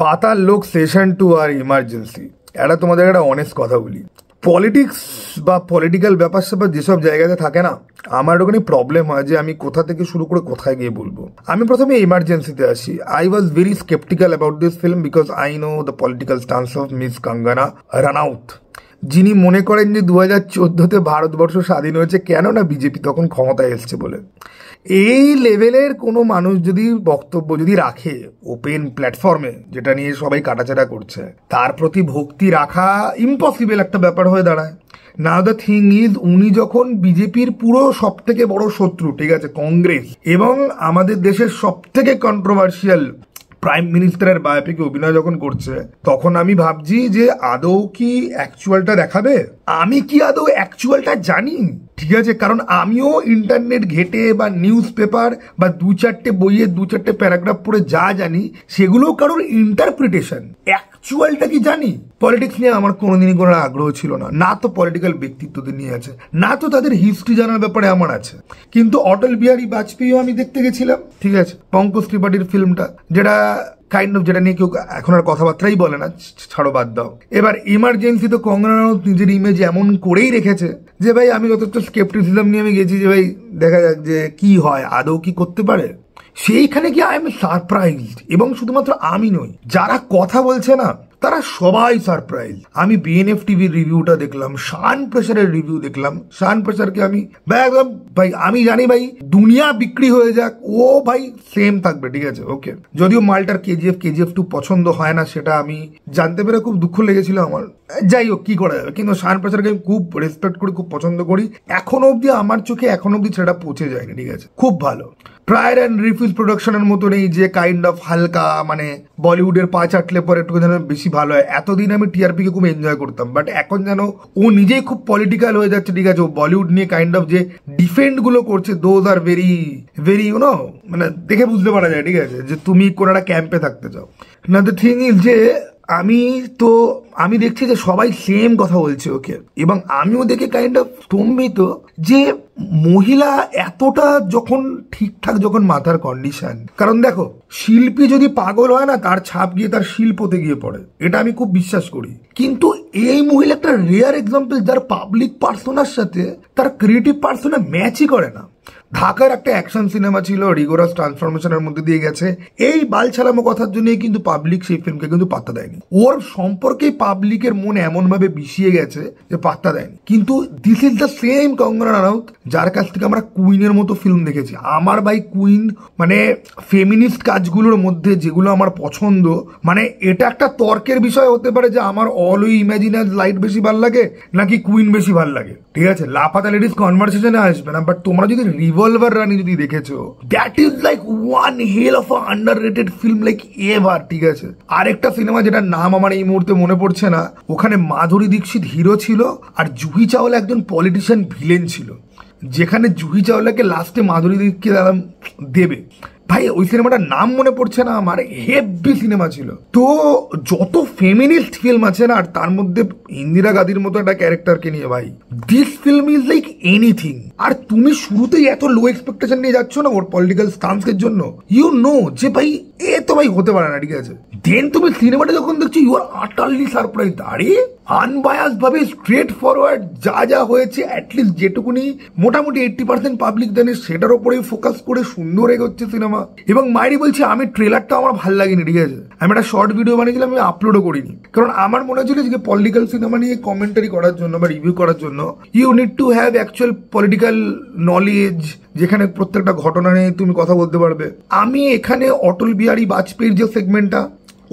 পাতাল লোক সেশন 2 আর ইমার্জেন্সি। এটা তোমাদের একটা অনেস্ট কথা বলি, পলিটিক্স বা পলিটিক্যাল ব্যাপার স্যাপার যেসব জায়গাতে থাকে না, আমার ওখানে প্রবলেম হয় যে আমি কোথা থেকে শুরু করে কোথায় গিয়ে বলবো। আমি প্রথমে ইমার্জেন্সিতে আসি। I was very sceptical about this film because I know the political stance of miss Kangana Ranaut, যিনি মনে করেন যে 2014-তে ভারতবর্ষ স্বাধীন হয়েছে কেন না বিজেপি তখন ক্ষমতায় এসছে বলে। এই লেভেলের কোনো মানুষ যদি বক্তব্য যদি রাখে ওপেন প্ল্যাটফর্মে, যেটা নিয়ে সবাই কাটাচাটা করছে, তার প্রতি ভক্তি রাখা ইম্পসিবল একটা ব্যাপার হয়ে দাঁড়ায়। নাও দ্য থিং ইজ, উনি যখন বিজেপির পুরো সব থেকে বড় শত্রু, ঠিক আছে, কংগ্রেস, এবং আমাদের দেশের সব থেকে কন্ট্রোভার্সিয়াল প্রাইম মিনিস্টারের বায়োপিকে অভিনয় যখন করছে, তখন আমি ভাবছি যে আদৌ কি অ্যাকচুয়ালটা দেখাবে? আমি কি আদৌ অ্যাকচুয়ালটা জানি? ঠিক আছে, কারণ আমিও ইন্টারনেট ঘেটে বা নিউজ পেপার বা 2-4টে বইয়ে 2-4টে প্যারাগ্রাফ পড়ে যা জানি সেগুলো কারোর ইন্টারপ্রিটেশন। অ্যাকচুয়ালটা কি জানি? পলিটিক্স নিয়ে আমার কোনোদিনই কোনো আগ্রহ ছিল না, না তো পলিটিক্যাল ব্যক্তিত্বদের নিয়ে আছে, না তো তাদের হিস্ট্রি জানার ব্যাপারে আমার আছে। কিন্তু অটল বিহারী বাজপেয়ীও আমি দেখতে গেছিলাম, ঠিক আছে, পঙ্কজ ত্রিপাঠীর ফিল্মটা, যেটা কাইন্ড অফ, যেটা নিয়ে কেউ এখন আর কথাবার্তাই বলে না, ছাড়ো, বাদ দাও। এবার ইমার্জেন্সি তো কঙ্গনা রানাউত নিজের ইমেজ এমন করেই রেখেছে যে ভাই আমি যথেষ্ট স্কেপটিসিজম নিয়ে আমি গেছি যে ভাই দেখা যাক যে কি হয়, আদৌ কি করতে পারে। সেইখানে কি আই এম সারপ্রাইজড, এবং শুধুমাত্র আমি নই, যারা কথা বলছে না তারা সবাই সারপ্রাইজ। আমি বিএনএফ টিভির রিভিউটা দেখলাম, শান প্রেসারের রিভিউ দেখলাম। শান প্রেসারকে আমি ভাই আমি জানি ভাই দুনিয়া বিক্রি হয়ে যাক, ও ভাই সেম থাকবে, ঠিক আছে, ওকে। যদিও মালটার কেজিএফ 2 পছন্দ হয় না, সেটা আমি জানতে পেরে খুব দুঃখ লেগেছিল আমার। যাই হোক, কি করা যাবে, কিন্তু শান প্রেসারকে আমি খুব রেসপেক্ট করি, খুব পছন্দ করি। এখনো অব্দি আমার চোখে এখনো অব্দি সেটা পৌঁছে যায়নি, ঠিক আছে, খুব ভালো। প্রায়ার অ্যান্ড রিফিউজ প্রোডাকশনের মতো নেই যে কাইন্ড অফ হালকা, মানে বলিউডের পা চাটলে পরে একটু যেন বেশি ভালো হয়। এতদিন আমি টিআরপি কে খুব এনজয় করতাম, বাট এখন যেন ও নিজেই খুব পলিটিক্যাল হয়ে যাচ্ছে, ঠিক আছে। ও বলিউড নিয়ে কাইন্ড অফ যে ডিফেন্ড গুলো করছে, those are very very you know, মানে দেখে বুঝতে পারা যায়, ঠিক আছে, যে তুমি কোন একটা ক্যাম্পে থাকতে চাও না। দ্য থিং ইজ যে আমি দেখছি যে সবাই সেম কথা বলছে, ওকে, এবং আমিও দেখে কাইন্ড অফ স্তম্ভিত যে মহিলা এতটা যখন ঠিকঠাক যখন মাথার কন্ডিশন। কারণ দেখো, শিল্পী যদি পাগল হয় না, তার ছাপ গিয়ে তার শিল্পতে গিয়ে পড়ে, এটা আমি খুব বিশ্বাস করি। কিন্তু এই মহিলা একটা রেয়ার এক্সাম্পল, যার পাবলিক পার্সোনার সাথে তার ক্রিয়েটিভ পার্সোনা ম্যাচই করে না। ঢাকার একটা অ্যাকশন সিনেমা ছিল, রিগোরাস ট্রান্সফরমেশনের মধ্যে দিয়ে গেছে, এই বালছালামো কথার জন্যই কিন্তু পাবলিক সেই ফিল্মকে কিন্তু পাত্তা দেয়নি। ওর সম্পর্কেই পাবলিকের মন এমন ভাবে বিষিয়ে গেছে যে পাত্তা দেয়নি। কিন্তু this is the same Kangana Ranaut, যার কাছ থেকে আমরা কুইনের মতো ফিল্ম দেখেছি। আমার ভাই কুইন, মানে ফেমিনিস্ট কাজগুলোর মধ্যে যেগুলো আমার পছন্দ, মানে এটা একটা তর্কের বিষয় হতে পারে যে আমার অল উই ইমাজিনার লাইট বেশি ভাল লাগে নাকি কুইন বেশি ভাল লাগে, ঠিক আছে, লাপাতা লেডিস কনভারসেশনে আসবে না। বাট তোমরা যদি রিভলভার রানী যদি দেখেছো, that is like one hell of a underrated film like ever, ঠিক আছে। আরেকটা সিনেমা যেটার নাম আমার এই মুহূর্তে মনে পড়ছে না, ওখানে মাধুরী দীক্ষিত হিরো ছিল আর জুহি চাওলা একজন পলিটিশিয়ান ভিলেন ছিল, যেখানে জুহি চাওলাকে লাস্টে মাধুরী দীক্ষিত দেবে। ভাই ওই সিনেমাটার নাম মনে পড়ছে না আমার, হেভি সিনেমা ছিল। তো যত ফেমিনিস্ট ফিল্ম আছে না, আর তার মধ্যে ইন্দিরা গান্ধীর মতো একটা ক্যারেক্টারকে নিয়ে, ভাই this film is like anything. আর তুমি শুরুতেই এত লো এক্সপেকটেশন নিয়ে যাচ্ছ না ওর পলিটিক্যাল স্টান্সের জন্য, ইউ নো যে ভাই এ তো ভাই হতে পারে না, ঠিক আছে। দেন তুমি সিনেমাটা যখন দেখছো, ইউ আর আটারলি সারপ্রাইজ। আরে আনবায়াস ভাবে স্ট্রেট ফরওয়ার্ড যা যা হয়েছে, অ্যাটলিস্ট যেটুকুনি মোটামুটি 80% পাবলিক জানে সেটার উপরেই ফোকাস করে সুন্দর এগোচ্ছে সিনেমা। এবং মাইরি বলছে, আমি ট্রেলারটা আমার ভালো লাগেনি, ঠিক আছে, আমি একটা শর্ট ভিডিও বানিয়েছিলাম, আমি আপলোডও করিনি, কারণ আমার মনে হচ্ছিল যে পলিটিক্যাল সিনেমা নিয়ে কমেন্টারি করার জন্য বা রিভিউ করার জন্য you need to have actual political knowledge, যেখানে প্রত্যেকটা ঘটনা নিয়ে তুমি কথা বলতে পারবে। আমি এখানে অটল বিহারী বাজপেয়ীর যে সেগমেন্টটা,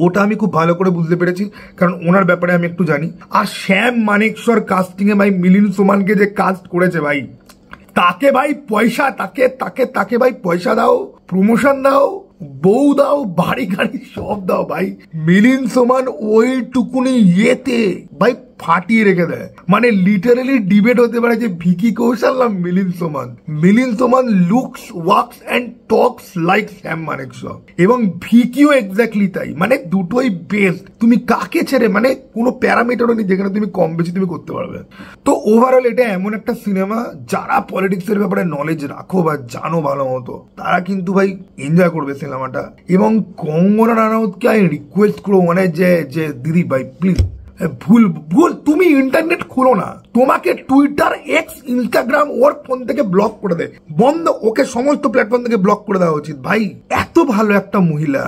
ওটা আমি খুব ভালো করে বুঝতে পেরেছি, কারণ ওনার ব্যাপারে আমি একটু জানি। আর শ্যাম মানেকশর কাস্টিং এ ভাই মিলিন্দ সোমানকে যে কাস্ট করেছে, ভাই তাকে ভাই পয়সা, তাকে ভাই পয়সা দাও, প্রমোশন দাও, বউ দাও, বাড়ি গাড়ি সব দাও। ভাই মিলিন্দ সোমান ওইটুকুনি ইয়েতে ভাই ফাটিয়ে রেখে দেয়। মানে লিটারালি ডিবেট হতে পারে যে ভিকি কৌশল না মিলিন্দ সোমান। মিলিন্দ সোমান looks, works and Tux like Sam Manekshaw, এবং ভিকিও এক্স্যাক্টলি তাই। মানে দুটোই বেস্ট। তুমি কাকে ছেড়ে, মানে কোনো প্যারামিটারও নেই যেখানে তুমি কম বেশি তুমি করতে পারবে। তো ওভারঅল এটা এমন একটা সিনেমা, যারা পলিটিক্স এর ব্যাপারে নলেজ রাখো বা জানো ভালো মতো, তারা কিন্তু ভাই এনজয় করবে সিনেমাটা। এবং কঙ্গনা রানাউতকে আমি রিকোয়েস্ট করবো, মানে যে দিদি ভাই প্লিজ ভুল তুমি ইন্টারনেট খুলো না, তোমাকে টুইটার, এক্স, ইনস্টাগ্রাম ওর ফোন থেকে ব্লক করে দে, বন্ধ, ওকে সমস্ত প্ল্যাটফর্ম থেকে ব্লক করে দেওয়া উচিত। ভাই এত ভালো একটা মহিলা,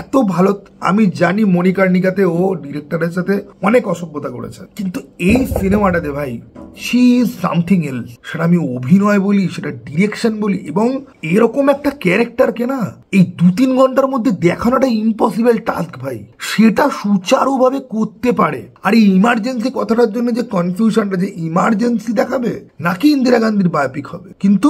এত ভালো। আমি জানি মনিকার্নিকাতে ও ডিরেক্টরের সাথে অনেক অসভ্যতা করেছে, কিন্তু এই সিনেমাটাতে ভাই শি ইজ সামথিং এলস। সেটা আমি অভিনয় বলি, সেটা ডিরেকশন বলি, এবং এরকম একটা ক্যারেক্টারকে না এই 2-3 ঘন্টার মধ্যে দেখানোটা ইম্পসিবল টাস্ক ভাই। সেটা সুচারুভাবে করতে পারে। আর এই ইমার্জেন্সি কথাটার জন্য যে কনফিউশনটা, যে ইমার্জেন্সি দেখাবে নাকি ইন্দিরা গান্ধীর বায়োপিক হবে, কিন্তু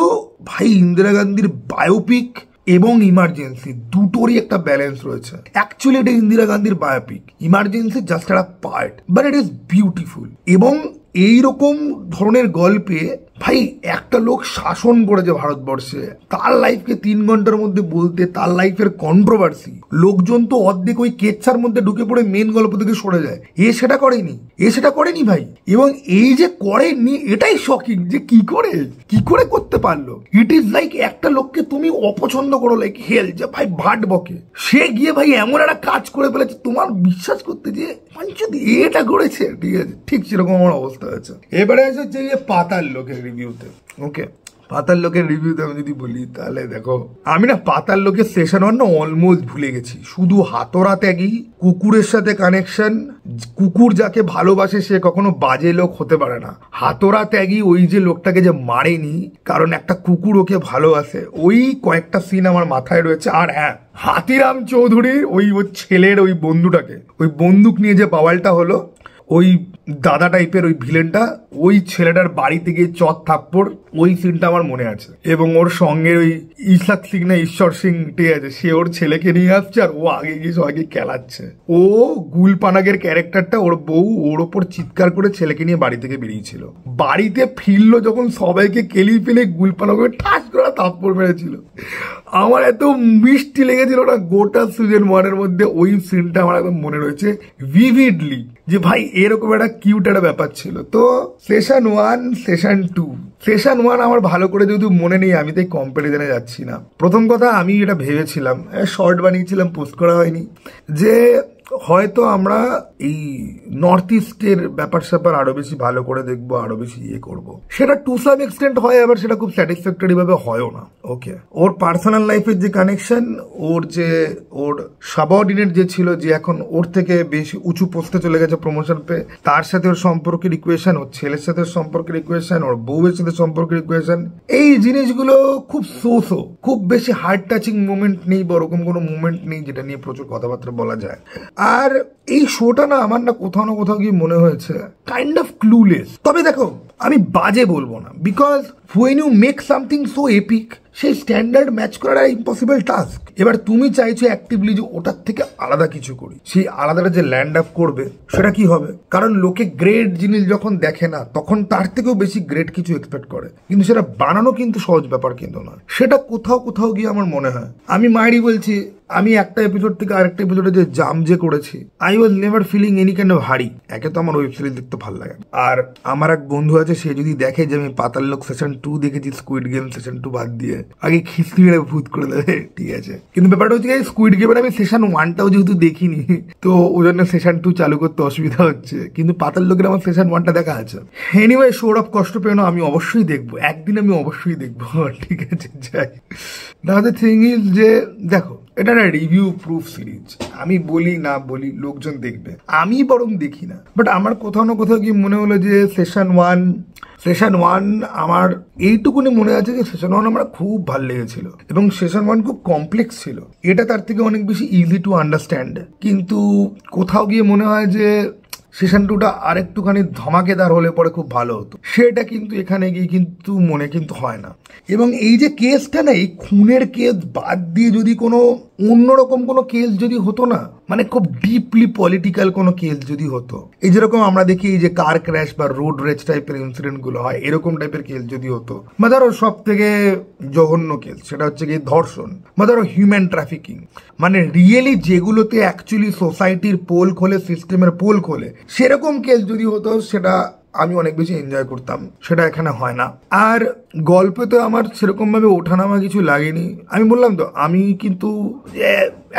ভাই ইন্দিরা গান্ধীর বায়োপিক এবং ইমার্জেন্সি দুটোরই একটা ব্যালেন্স রয়েছে। অ্যাকচুয়ালি এটা ইন্দিরা গান্ধীর বায়োপিক, ইমার্জেন্সি জাস্ট একটা part, but it is beautiful. এবং এইরকম ধরনের গল্পে ভাই একটা লোক শাসন করেছে ভারতবর্ষে, তার লাইফকে 3 ঘন্টার মধ্যে বলতে, তার লাইফের কন্ট্রোভার্সি, লোকজন তো অর্ধেক ওই কেচ্ছার মধ্যে ঢুকে পড়ে মেন গল্প থেকে সরে যায়। সেটা করেনি ভাই। এবং এই যে করেনি, এটাই শকিং যে কি করে করতে পারলো। ইট ইজ লাইক একটা লোককে তুমি অপছন্দ করো লাইক হেল, যে ভাই ভাট বকে, সে গিয়ে ভাই এমন একটা কাজ করে ফেলেছে তোমার বিশ্বাস করতে যে পঞ্চদি এটা করেছে। ঠিক আছে, ঠিক সেরকম আমার অবস্থা হয়েছে। এবারে আছে যে পাতাল লোকের রিভিউতে। ওকে, পাতাল লোকের রিভিউতে আমি যদি বলি, তাহলে দেখো আমি না পাতাল লোকের সেশন 1 না অলমোস্ট ভুলে গেছি। শুধু হাতরা ত্যাগী, কুকুরের সাথে কানেকশন, কুকুর যাকে ভালোবাসে সে কখনো বাজে লোক হতে পারে না। হাতরা ত্যাগী ওই যে লোকটাকে যে মারেনি কারণ একটা কুকুর ওকে ভালোবাসে, ওই কয়েকটা সিন আমার মাথায় রয়েছে। আর হ্যাঁ, হাতিরাম চৌধুরীর ওই ছেলের ওই বন্ধুটাকে, ওই বন্দুক নিয়ে যে বাওয়ালটা হলো, ওই দাদা টাইপের ওই ভিলেনটা, ওই ছেলেটার বাড়িতে গিয়ে চট থাপ্পড়, ওই সিনটা আমার মনে আছে। এবং ওর সঙ্গে ওই ইসাক সিং না ঈশ্বর সিং, ঠিক আছে, সে ওর ছেলেকে নিয়ে আসছে আর ও আগে গিয়ে সবাইকে খেলাচ্ছে। ও গুলপানাগের ক্যারেক্টারটা, ওর বউ ওর ওপর চিৎকার করে ছেলেকে নিয়ে বাড়ি থেকে বেরিয়েছিল, বাড়িতে ফিরলো যখন সবাইকে কেলি ফেলে গুলপানাকে ঠাস করে থাপ্পড় মেরেছিল। আমার এত মিষ্টি লেগেছিল না গোটা সিজন 1-এর মধ্যে। ওই সিনটা আমার একদম মনে রয়েছে ভিভিডলি, যে ভাই এরকম একটা কিউট একটা ব্যাপার ছিল। তো সেশন 1, সেশন 2, সেশন 1 আমার ভালো করে যেহেতু মনে নেই, আমি তাই কম্পারিজনে যাচ্ছি না। প্রথম কথা, আমি এটা ভেবেছিলাম, শর্ট বানিয়েছিলাম, পোস্ট করা হয়নি, যে হয়তো আমরা এই নর্থ ইস্টের ব্যাপার স্যাপার আরো বেশি ভালো করে দেখবো, আরো বেশি করবো। সেটা টু সাম এক্সটেন্ট হয়, আবার সেটা খুব স্যাটিসফ্যাক্টরি ভাবে হয়ও না। ওকে, ওর পার্সোনাল লাইফের যে কানেকশন, ওর সাবঅর্ডিনেট যে ছিল, যে এখন ওর থেকে বেশি উঁচু পোস্টে চলে গেছে প্রমোশন পেয়ে, তার সাথে ওর সম্পর্কের ইকুয়েশন, ওর ছেলের সাথে সম্পর্কের ইকুয়েশন, ওর বউয়ের সাথে সম্পর্কের ইকুয়েশন, এই জিনিসগুলো খুব খুব বেশি হার্ট টাচিং মুভমেন্ট নেই, বা ওরকম কোনো মুভমেন্ট নেই যেটা নিয়ে প্রচুর কথাবার্তা বলা যায়। আর এই শোটা না আমার না কোথাও গিয়ে মনে হয়েছে কাইন্ড অফ ক্লুলেস। তবে দেখো, আমি বাজে বলবো না, because when you make something so epic, সেই স্ট্যান্ডার্ড ম্যাচ করাটা ইম্পসিবল টাস্ক। এবার তুমি চাইছো অ্যাক্টিভলি যে ওটার থেকে আলাদা কিছু করি, সেই আলাদাটা যে ল্যান্ড আপ করবে সেটা কি হবে? কারণ লোকে গ্রেট জিনিস যখন দেখে না, তখন তার থেকেও বেশি গ্রেট কিছু এক্সপেক্ট করে, কিন্তু সেটা বানানো কিন্তু সহজ ব্যাপার কিন্তু না। সেটা কোথাও গিয়ে আমার মনে হয়, আমি মায়েরই বলছি, আমি একটা এপিসোড থেকে আরেকটা এপিসোডে যে জাম যে করেছি, I was never feeling any kind of hurry. একে তো আমার ওয়েব সিরিজ দেখতে ভালো লাগে, আর আমার এক বন্ধু আছে, সে যদি দেখে যে আমি পাতাল লোক সেশন 2 দেখেছি, স্কুইড গেম সেশন 2 বাদ দিয়ে, আগে খিস্তি মেরে ভূত করে দেবে, ঠিক আছে। কিন্তু ব্যাপারটা হচ্ছে স্কুইড গেমের আমি সেশন 1টাও যেহেতু দেখিনি, তো ওই জন্য সেশন 2 চালু করতে অসুবিধা হচ্ছে, কিন্তু পাতাল লোকের আমার সেশন 1টা দেখা আছে। এনিওয়ে, সৌরভ কষ্ট পেও না, আমি অবশ্যই দেখবো, একদিন আমি অবশ্যই দেখবো, ঠিক আছে। যাই, দ্য থিং ইজ যে দেখো, এটা একটা রিভিউ প্রুফ সিরিজ, আমি বলি না বলি লোকজন দেখবে, আমি বরং দেখি না। বাট আমার কোথাও না কোথাও কি মনে হলো যে সেশন 1 আমার এইটুকুনি মনে আছে যে সেশন 1 আমার খুব ভালো লেগেছিল, এবং সেশন 1 খুব কমপ্লেক্স ছিল, এটা তার থেকে অনেক বেশি ইজি টু আন্ডারস্ট্যান্ড। কিন্তু কোথাও গিয়ে মনে হয় যে সেশন 2টা আর একটুখানি ধমাকেদার হলে পরে খুব ভালো হতো, সেটা কিন্তু এখানে গিয়ে কিন্তু মনে কিন্তু হয় না। এবং এই যে কেসটা না, এই খুনের কেস বাদ দিয়ে যদি কোনো অন্যরকম কোনো কেস যদি হতো না, মানে খুব ডিপলি পলিটিক্যাল কোনো কেস যদি হতো, এই যেরকম আমরা দেখি এই যে কার ক্র্যাশ বা রোড রেজ টাইপের ইনসিডেন্ট গুলো হয়, এরকম টাইপের কেস যদি হতো, বা ধরো সব থেকে জঘন্য কেস সেটা হচ্ছে কি ধর্ষণ, বা ধরো হিউম্যান ট্রাফিকিং, মানে রিয়েলি যেগুলোতে অ্যাকচুয়ালি সোসাইটির পোল খোলে, সিস্টেমের পোল খোলে, সেরকম কেস যদি হতো সেটা আমি অনেক বেশি এনজয় করতাম। সেটা এখানে হয় না। আর গল্পে তো আমার সেরকম ভাবে ওঠানামা কিছু লাগেনি। আমি বললাম তো, আমি কিন্তু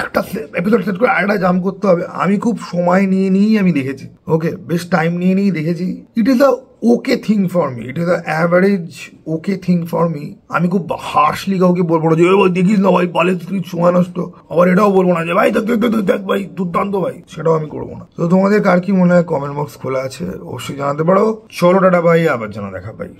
একটা এপিসোড সেট করে আরেকটা জাম্প করতে হবে, আমি খুব সময় নিয়ে নিয়েই আমি দেখেছি। ওকে, বেশ টাইম নিয়ে নিয়েই দেখেছি। It is a okay thing for me, it is a average okay thing for me. আমি খুব হার্শলি কাউকে বলবো না যে ভাই দেখিস না ভাই, বালের স্ক্রিপ্ট সময় নষ্ট, আবার এটাও বলবো না যে ভাই দেখ ভাই দুর্দান্ত ভাই, সেটাও আমি করবো না। তো তোমাদের কার কি মনে হয় কমেন্ট বক্স খোলা আছে, অবশ্যই জানাতে পারো। চলো টাটা ভাই, আবার জানা দেখা ভাই।